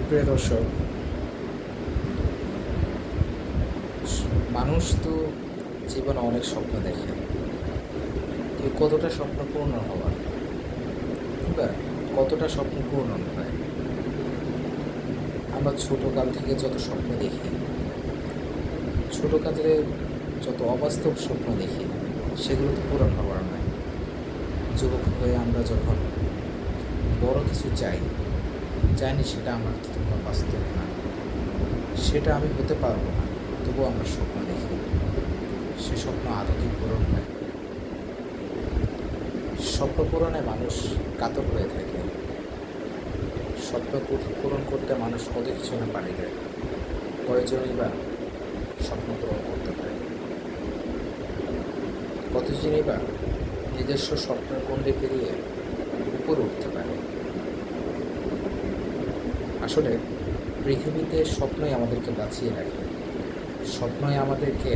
প্রিয় দর্শক, মানুষ তো জীবনে অনেক স্বপ্ন দেখে, কিন্তু কতটা স্বপ্ন পূর্ণ হওয়ার কিংবা কতটা স্বপ্ন পূর্ণ হয়। আমরা ছোটোকাল থেকে যত স্বপ্ন দেখি, ছোটোকালে যত অবাস্তব স্বপ্ন দেখি, সেগুলো তো পূরণ হওয়ার নয়। যুবক হয়ে আমরা যখন বড় কিছু চাই, জানি সেটা আমার জন্য বাস্তব না, সেটা আমি হতে পারবো না, তবুও আমরা স্বপ্ন দেখি। সে স্বপ্ন আদৌ কি পূরণ হয়? স্বপ্ন পূরণে মানুষ কাতর হয়ে থাকে। স্বপ্ন পূরণ করতে মানুষ কত কিছু না পারি দেয়। কয়জনই বা স্বপ্ন পূরণ করতে পারে? কতজনই বা নিজস্ব স্বপ্নের গণ্ডি পেরিয়ে উপরে উঠতে পারে? আসলে পৃথিবীতে স্বপ্নই আমাদেরকে বাঁচিয়ে রাখে। স্বপ্নই আমাদেরকে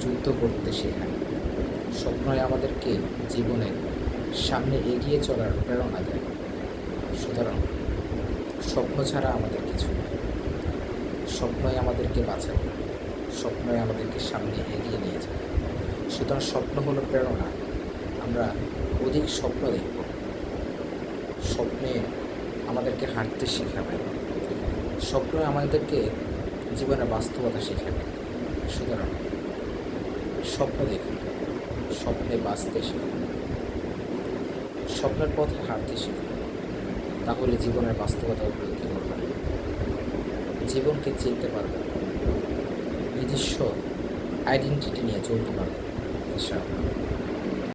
যুদ্ধ করতে শেখায়। স্বপ্নই আমাদেরকে জীবনে সামনে এগিয়ে চলার প্রেরণা দেয়। সুতরাং স্বপ্ন ছাড়া আমাদের কিছু নেই। স্বপ্নই আমাদেরকে বাঁচাবে, স্বপ্নই আমাদেরকে সামনে এগিয়ে নিয়ে যাবে। সুতরাং স্বপ্ন হলো প্রেরণা। আমরা অধিক স্বপ্ন দেখব। স্বপ্নে আমাদেরকে হাঁটতে শেখাবে। স্বপ্ন আমাদেরকে জীবনের বাস্তবতা শেখাবে। সুতরাং স্বপ্ন দেখুন, স্বপ্নে বাঁচতে শিখুন, স্বপ্নের পথে হাঁটতে শিখুন। তাহলে জীবনের বাস্তবতা উপলব্ধি করবেন, জীবনকে চিনতে পারবেন, নিজস্ব আইডেন্টিটি নিয়ে চলতে পারবেন ইনশাআল্লাহ।